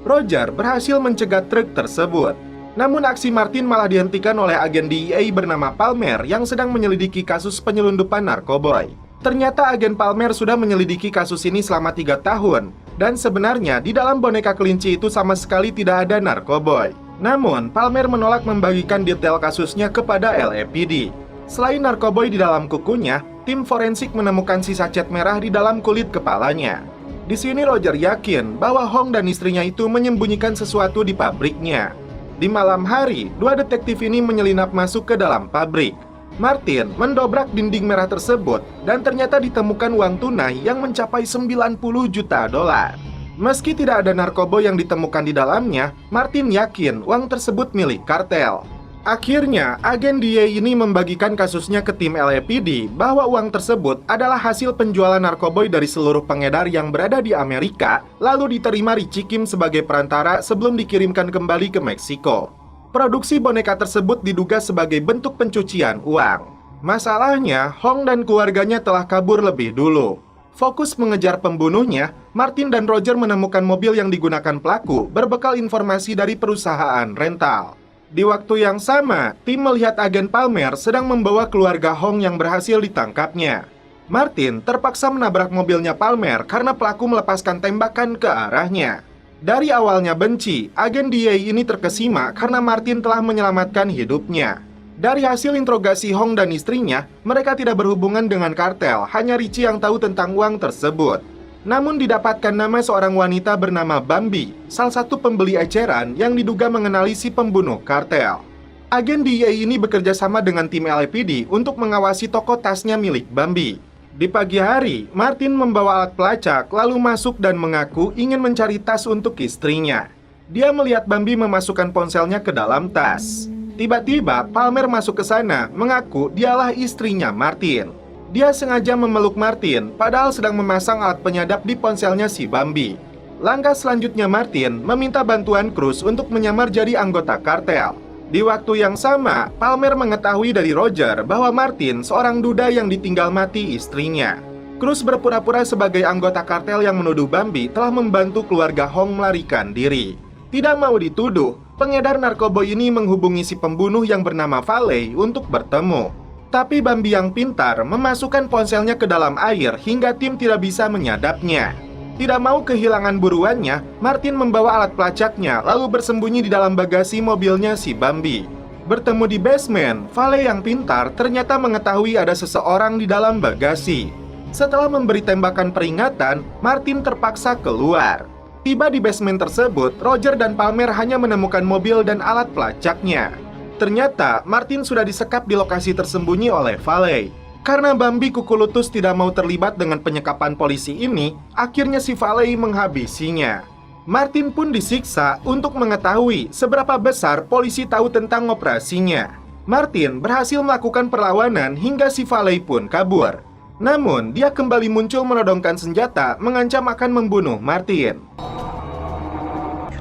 Roger berhasil mencegat truk tersebut. Namun aksi Martin malah dihentikan oleh agen DEA bernama Palmer yang sedang menyelidiki kasus penyelundupan narkoboy. Ternyata agen Palmer sudah menyelidiki kasus ini selama 3 tahun. Dan sebenarnya di dalam boneka kelinci itu sama sekali tidak ada narkoboy. Namun Palmer menolak membagikan detail kasusnya kepada LAPD. Selain narkoboy di dalam kukunya, tim forensik menemukan sisa cat merah di dalam kulit kepalanya. Di sini Roger yakin bahwa Hong dan istrinya itu menyembunyikan sesuatu di pabriknya. Di malam hari, 2 detektif ini menyelinap masuk ke dalam pabrik. Martin mendobrak dinding merah tersebut dan ternyata ditemukan uang tunai yang mencapai 90 juta dolar. Meski tidak ada narkoba yang ditemukan di dalamnya, Martin yakin uang tersebut milik kartel. Akhirnya, agen DEA ini membagikan kasusnya ke tim LAPD bahwa uang tersebut adalah hasil penjualan narkoboy dari seluruh pengedar yang berada di Amerika, lalu diterima Richie Kim sebagai perantara sebelum dikirimkan kembali ke Meksiko. Produksi boneka tersebut diduga sebagai bentuk pencucian uang. Masalahnya, Hong dan keluarganya telah kabur lebih dulu. Fokus mengejar pembunuhnya, Martin dan Roger menemukan mobil yang digunakan pelaku berbekal informasi dari perusahaan rental. Di waktu yang sama, tim melihat agen Palmer sedang membawa keluarga Hong yang berhasil ditangkapnya. Martin terpaksa menabrak mobilnya Palmer karena pelaku melepaskan tembakan ke arahnya. Dari awalnya benci, agen DEA ini terkesima karena Martin telah menyelamatkan hidupnya. Dari hasil interogasi Hong dan istrinya, mereka tidak berhubungan dengan kartel, hanya Richie yang tahu tentang uang tersebut. Namun didapatkan nama seorang wanita bernama Bambi, salah satu pembeli eceran yang diduga mengenali si pembunuh kartel. Agen DEA ini bekerja sama dengan tim LAPD untuk mengawasi toko tasnya milik Bambi. Di pagi hari, Martin membawa alat pelacak lalu masuk dan mengaku ingin mencari tas untuk istrinya. Dia melihat Bambi memasukkan ponselnya ke dalam tas. Tiba-tiba Palmer masuk ke sana, mengaku dialah istrinya Martin. Dia sengaja memeluk Martin, padahal sedang memasang alat penyadap di ponselnya si Bambi. Langkah selanjutnya Martin meminta bantuan Cruz untuk menyamar jadi anggota kartel. Di waktu yang sama, Palmer mengetahui dari Roger bahwa Martin seorang duda yang ditinggal mati istrinya. Cruz berpura-pura sebagai anggota kartel yang menuduh Bambi telah membantu keluarga Hong melarikan diri. Tidak mau dituduh, pengedar narkoba ini menghubungi si pembunuh yang bernama Valley untuk bertemu. Tapi Bambi yang pintar memasukkan ponselnya ke dalam air hingga tim tidak bisa menyadapnya. Tidak mau kehilangan buruannya, Martin membawa alat pelacaknya lalu bersembunyi di dalam bagasi mobilnya si Bambi. Bertemu di basement, Valley yang pintar ternyata mengetahui ada seseorang di dalam bagasi. Setelah memberi tembakan peringatan, Martin terpaksa keluar. Tiba di basement tersebut, Roger dan Palmer hanya menemukan mobil dan alat pelacaknya. Ternyata Martin sudah disekap di lokasi tersembunyi oleh Valley. Karena Bambi kuku lutus tidak mau terlibat dengan penyekapan polisi ini, akhirnya si Valley menghabisinya. Martin pun disiksa untuk mengetahui seberapa besar polisi tahu tentang operasinya. Martin berhasil melakukan perlawanan hingga si Valley pun kabur. Namun, dia kembali muncul menodongkan senjata mengancam akan membunuh Martin.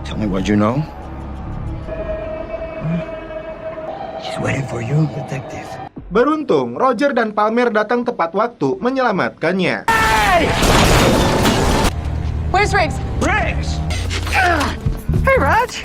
Tell me what you know. She's waiting for you, detective. Beruntung, Roger dan Palmer datang tepat waktu menyelamatkannya. Where's Riggs? Riggs! Hey, Raj.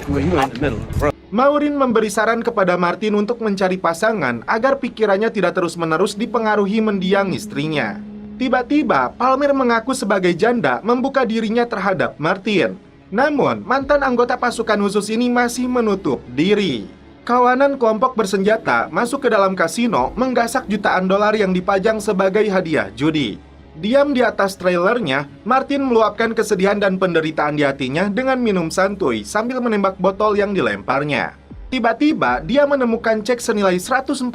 Well, you in the middle, bro. Maureen memberi saran kepada Martin untuk mencari pasangan agar pikirannya tidak terus-menerus dipengaruhi mendiang istrinya. Tiba-tiba, Palmer mengaku sebagai janda membuka dirinya terhadap Martin. Namun, mantan anggota pasukan khusus ini masih menutup diri. Kawanan kelompok bersenjata masuk ke dalam kasino menggasak jutaan dolar yang dipajang sebagai hadiah judi. Diam di atas trailernya, Martin meluapkan kesedihan dan penderitaan di hatinya dengan minum santuy sambil menembak botol yang dilemparnya. Tiba-tiba, dia menemukan cek senilai 147.000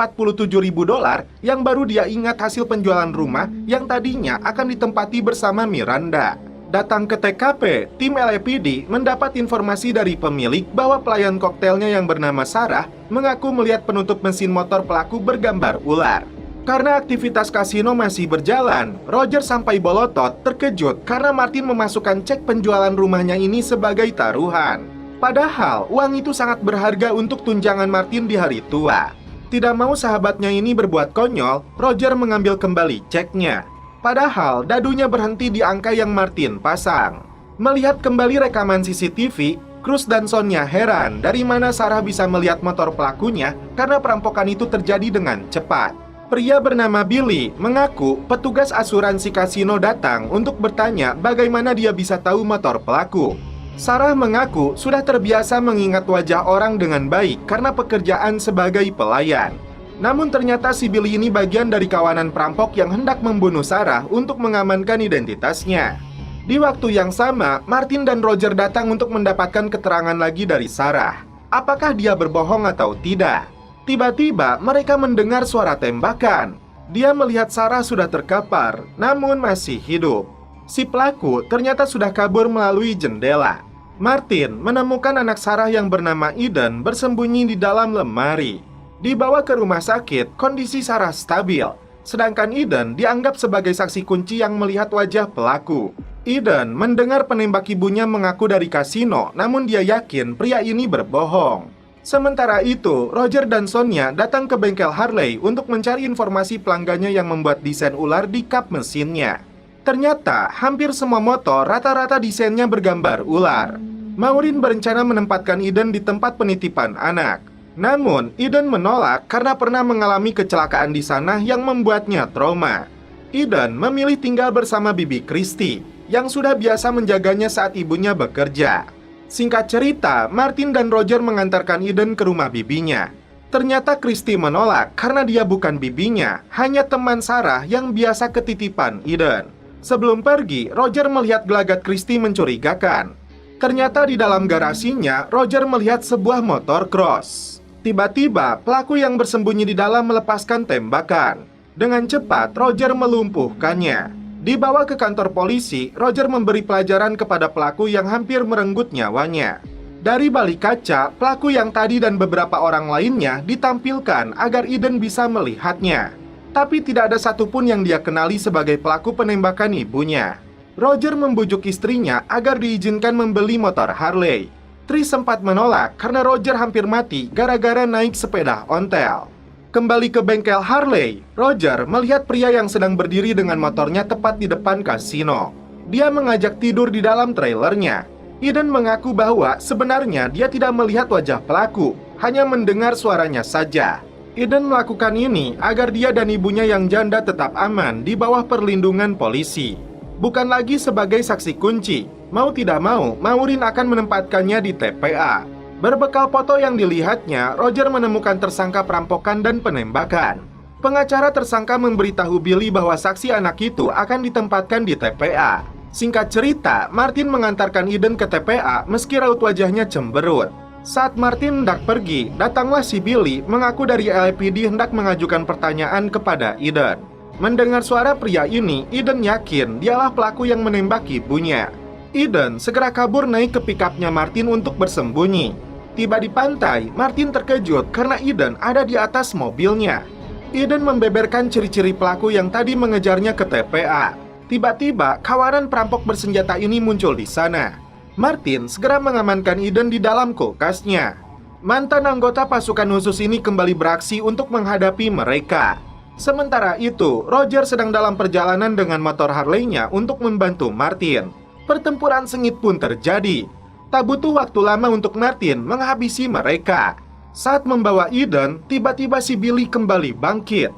dolar yang baru dia ingat hasil penjualan rumah yang tadinya akan ditempati bersama Miranda. Datang ke TKP, tim LAPD mendapat informasi dari pemilik bahwa pelayan koktailnya yang bernama Sarah mengaku melihat penutup mesin motor pelaku bergambar ular. Karena aktivitas kasino masih berjalan, Roger sampai bolotot terkejut karena Martin memasukkan cek penjualan rumahnya ini sebagai taruhan. Padahal uang itu sangat berharga untuk tunjangan Martin di hari tua. Tidak mau sahabatnya ini berbuat konyol, Roger mengambil kembali ceknya. Padahal dadunya berhenti di angka yang Martin pasang. Melihat kembali rekaman CCTV, Cruz dan Sonia heran dari mana Sarah bisa melihat motor pelakunya karena perampokan itu terjadi dengan cepat. Pria bernama Billy mengaku petugas asuransi kasino datang untuk bertanya bagaimana dia bisa tahu motor pelaku. Sarah mengaku sudah terbiasa mengingat wajah orang dengan baik karena pekerjaan sebagai pelayan. Namun ternyata si Billy ini bagian dari kawanan perampok yang hendak membunuh Sarah untuk mengamankan identitasnya. Di waktu yang sama, Martin dan Roger datang untuk mendapatkan keterangan lagi dari Sarah. Apakah dia berbohong atau tidak? Tiba-tiba mereka mendengar suara tembakan. Dia melihat Sarah sudah terkapar, namun masih hidup. Si pelaku ternyata sudah kabur melalui jendela. Martin menemukan anak Sarah yang bernama Eden bersembunyi di dalam lemari. Dibawa ke rumah sakit, kondisi Sarah stabil. Sedangkan Eden dianggap sebagai saksi kunci yang melihat wajah pelaku. Eden mendengar penembak ibunya mengaku dari kasino, namun dia yakin pria ini berbohong. Sementara itu, Roger dan Sonia datang ke bengkel Harley untuk mencari informasi pelanggannya yang membuat desain ular di kap mesinnya. Ternyata, hampir semua motor rata-rata desainnya bergambar ular. Maureen berencana menempatkan Eden di tempat penitipan anak. Namun, Eden menolak karena pernah mengalami kecelakaan di sana yang membuatnya trauma. Eden memilih tinggal bersama Bibi Christy, yang sudah biasa menjaganya saat ibunya bekerja. Singkat cerita, Martin dan Roger mengantarkan Eden ke rumah bibinya. Ternyata Christy menolak karena dia bukan bibinya, hanya teman Sarah yang biasa ketitipan Eden. Sebelum pergi, Roger melihat gelagat Christy mencurigakan. Ternyata di dalam garasinya, Roger melihat sebuah motor cross. Tiba-tiba, pelaku yang bersembunyi di dalam melepaskan tembakan. Dengan cepat, Roger melumpuhkannya. Dibawa ke kantor polisi, Roger memberi pelajaran kepada pelaku yang hampir merenggut nyawanya. Dari balik kaca, pelaku yang tadi dan beberapa orang lainnya ditampilkan agar Eden bisa melihatnya. Tapi tidak ada satupun yang dia kenali sebagai pelaku penembakan ibunya. Roger membujuk istrinya agar diizinkan membeli motor Harley. Tri sempat menolak karena Roger hampir mati gara-gara naik sepeda ontel. Kembali ke bengkel Harley, Roger melihat pria yang sedang berdiri dengan motornya tepat di depan kasino. Dia mengajak tidur di dalam trailernya. Eden mengaku bahwa sebenarnya dia tidak melihat wajah pelaku, hanya mendengar suaranya saja. Eden melakukan ini agar dia dan ibunya yang janda tetap aman di bawah perlindungan polisi. Bukan lagi sebagai saksi kunci. Mau tidak mau, Maureen akan menempatkannya di TPA. Berbekal foto yang dilihatnya, Roger menemukan tersangka perampokan dan penembakan. Pengacara tersangka memberitahu Billy bahwa saksi anak itu akan ditempatkan di TPA. Singkat cerita, Martin mengantarkan Eden ke TPA meski raut wajahnya cemberut. Saat Martin hendak pergi, datanglah si Billy mengaku dari LAPD hendak mengajukan pertanyaan kepada Eden. Mendengar suara pria ini, Eden yakin dialah pelaku yang menembak ibunya. Eden segera kabur naik ke pikapnya Martin untuk bersembunyi. Tiba di pantai, Martin terkejut karena Eden ada di atas mobilnya. Eden membeberkan ciri-ciri pelaku yang tadi mengejarnya ke TPA. Tiba-tiba, kawanan perampok bersenjata ini muncul di sana. Martin segera mengamankan Eden di dalam kulkasnya. Mantan anggota pasukan khusus ini kembali beraksi untuk menghadapi mereka. Sementara itu, Roger sedang dalam perjalanan dengan motor Harley-nya untuk membantu Martin. Pertempuran sengit pun terjadi. Tak butuh waktu lama untuk Martin menghabisi mereka. Saat membawa Eden, tiba-tiba si Billy kembali bangkit.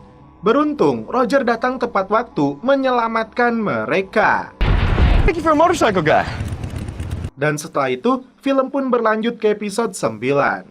Beruntung, Roger datang tepat waktu menyelamatkan mereka. Thank you for a motorcycle guy. Dan setelah itu, film pun berlanjut ke episode 9.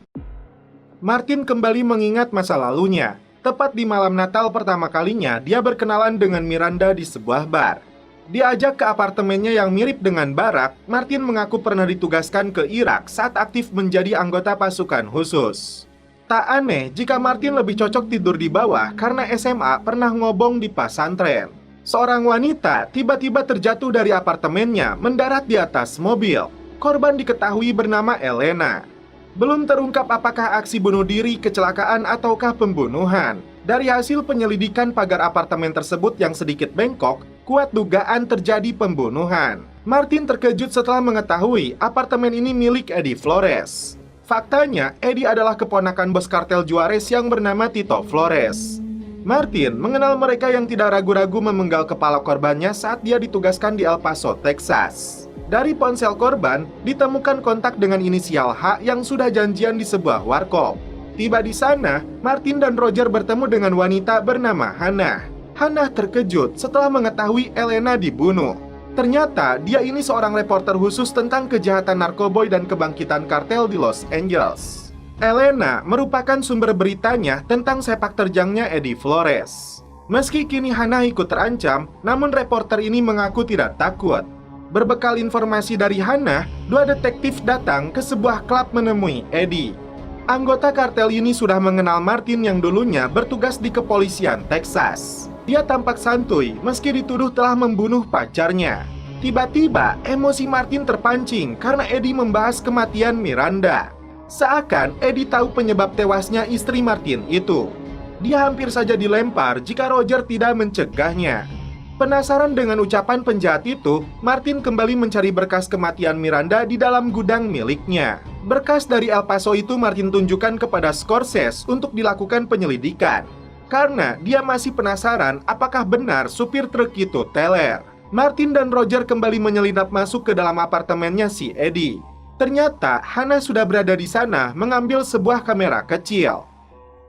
Martin kembali mengingat masa lalunya. Tepat di malam Natal pertama kalinya, dia berkenalan dengan Miranda di sebuah bar. Diajak ke apartemennya yang mirip dengan barak, Martin mengaku pernah ditugaskan ke Irak saat aktif menjadi anggota pasukan khusus. Tak aneh jika Martin lebih cocok tidur di bawah karena SMA pernah ngobong di pesantren. Seorang wanita tiba-tiba terjatuh dari apartemennya mendarat di atas mobil. Korban diketahui bernama Elena. Belum terungkap apakah aksi bunuh diri, kecelakaan, ataukah pembunuhan. Dari hasil penyelidikan pagar apartemen tersebut yang sedikit bengkok, kuat dugaan terjadi pembunuhan. Martin terkejut setelah mengetahui apartemen ini milik Eddie Flores. Faktanya, Eddie adalah keponakan bos kartel Juarez yang bernama Tito Flores. Martin mengenal mereka yang tidak ragu-ragu memenggal kepala korbannya saat dia ditugaskan di El Paso, Texas. Dari ponsel korban, ditemukan kontak dengan inisial H yang sudah janjian di sebuah warkop. Tiba di sana, Martin dan Roger bertemu dengan wanita bernama Hannah. Hannah terkejut setelah mengetahui Elena dibunuh. Ternyata dia ini seorang reporter khusus tentang kejahatan narkoboy dan kebangkitan kartel di Los Angeles. Elena merupakan sumber beritanya tentang sepak terjangnya Eddie Flores. Meski kini Hannah ikut terancam, namun reporter ini mengaku tidak takut. Berbekal informasi dari Hannah, dua detektif datang ke sebuah klub menemui Eddie. Anggota kartel ini sudah mengenal Martin yang dulunya bertugas di kepolisian Texas. Dia tampak santuy meski dituduh telah membunuh pacarnya. Tiba-tiba emosi Martin terpancing karena Eddie membahas kematian Miranda. Seakan Eddie tahu penyebab tewasnya istri Martin itu. Dia hampir saja dilempar jika Roger tidak mencegahnya. Penasaran dengan ucapan penjahat itu, Martin kembali mencari berkas kematian Miranda di dalam gudang miliknya. Berkas dari El Paso itu Martin tunjukkan kepada Scorsese untuk dilakukan penyelidikan. Karena dia masih penasaran apakah benar supir truk itu teler. Martin dan Roger kembali menyelinap masuk ke dalam apartemennya si Eddie. Ternyata Hannah sudah berada di sana mengambil sebuah kamera kecil.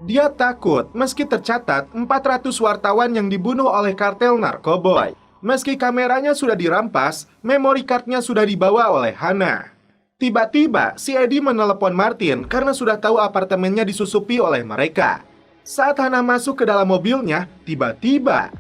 Dia takut meski tercatat 400 wartawan yang dibunuh oleh kartel narkoboy. Meski kameranya sudah dirampas, memory cardnya sudah dibawa oleh Hannah. Tiba-tiba si Eddie menelepon Martin karena sudah tahu apartemennya disusupi oleh mereka. Saat Hannah masuk ke dalam mobilnya, tiba-tiba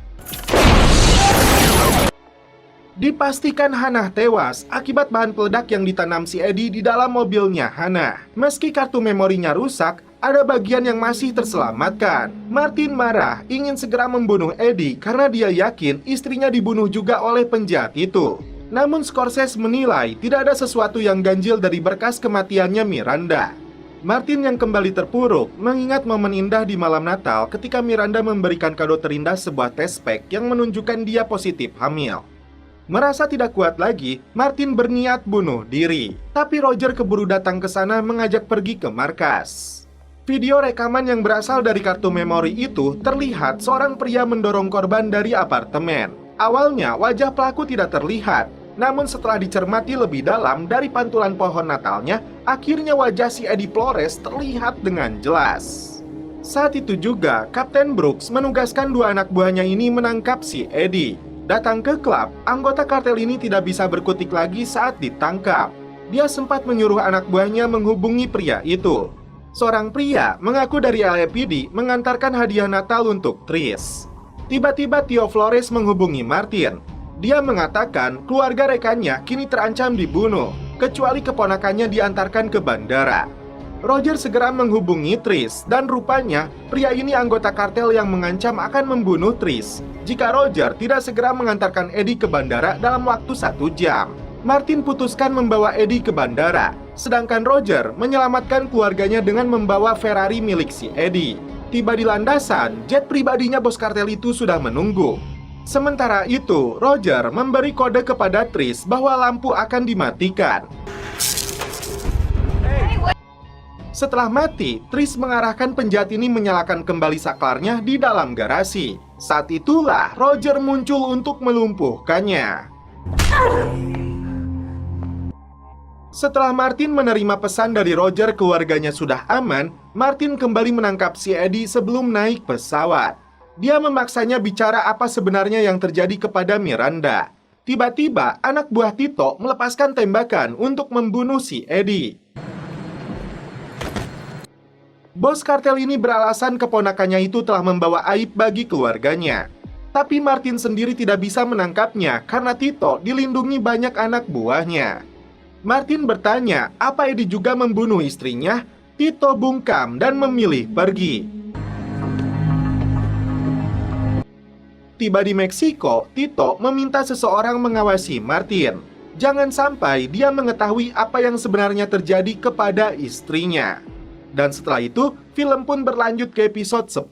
dipastikan Hannah tewas akibat bahan peledak yang ditanam si Eddie di dalam mobilnya Hannah. Meski kartu memorinya rusak, ada bagian yang masih terselamatkan. Martin marah ingin segera membunuh Eddie karena dia yakin istrinya dibunuh juga oleh penjahat itu. Namun Scorsese menilai tidak ada sesuatu yang ganjil dari berkas kematiannya Miranda. Martin yang kembali terpuruk mengingat momen indah di malam Natal ketika Miranda memberikan kado terindah sebuah test pack yang menunjukkan dia positif hamil. Merasa tidak kuat lagi, Martin berniat bunuh diri. Tapi Roger keburu datang ke sana mengajak pergi ke markas. Video rekaman yang berasal dari kartu memori itu terlihat seorang pria mendorong korban dari apartemen. Awalnya wajah pelaku tidak terlihat, namun setelah dicermati lebih dalam dari pantulan pohon Natalnya, akhirnya wajah si Eddie Flores terlihat dengan jelas. Saat itu juga, Kapten Brooks menugaskan dua anak buahnya ini menangkap si Eddie. Datang ke klub, anggota kartel ini tidak bisa berkutik lagi saat ditangkap. Dia sempat menyuruh anak buahnya menghubungi pria itu. Seorang pria mengaku dari LAPD mengantarkan hadiah Natal untuk Tris. Tiba-tiba Tio Flores menghubungi Martin. Dia mengatakan keluarga rekannya kini terancam dibunuh, kecuali keponakannya diantarkan ke bandara. Roger segera menghubungi Tris, dan rupanya pria ini anggota kartel yang mengancam akan membunuh Tris jika Roger tidak segera mengantarkan Eddie ke bandara dalam waktu 1 jam. Martin putuskan membawa Eddie ke bandara, sedangkan Roger menyelamatkan keluarganya dengan membawa Ferrari milik si Eddie. Tiba di landasan, jet pribadinya bos kartel itu sudah menunggu. Sementara itu, Roger memberi kode kepada Tris bahwa lampu akan dimatikan. Setelah mati, Tris mengarahkan penjahat ini menyalakan kembali saklarnya di dalam garasi. Saat itulah Roger muncul untuk melumpuhkannya. Setelah Martin menerima pesan dari Roger keluarganya sudah aman, Martin kembali menangkap si Eddie sebelum naik pesawat. Dia memaksanya bicara apa sebenarnya yang terjadi kepada Miranda. Tiba-tiba anak buah Tito melepaskan tembakan untuk membunuh si Eddie. Bos kartel ini beralasan keponakannya itu telah membawa aib bagi keluarganya. Tapi Martin sendiri tidak bisa menangkapnya karena Tito dilindungi banyak anak buahnya. Martin bertanya apa Eddie juga membunuh istrinya. Tito bungkam dan memilih pergi. Tiba di Meksiko, Tito meminta seseorang mengawasi Martin. Jangan sampai dia mengetahui apa yang sebenarnya terjadi kepada istrinya. Dan setelah itu, film pun berlanjut ke episode 10.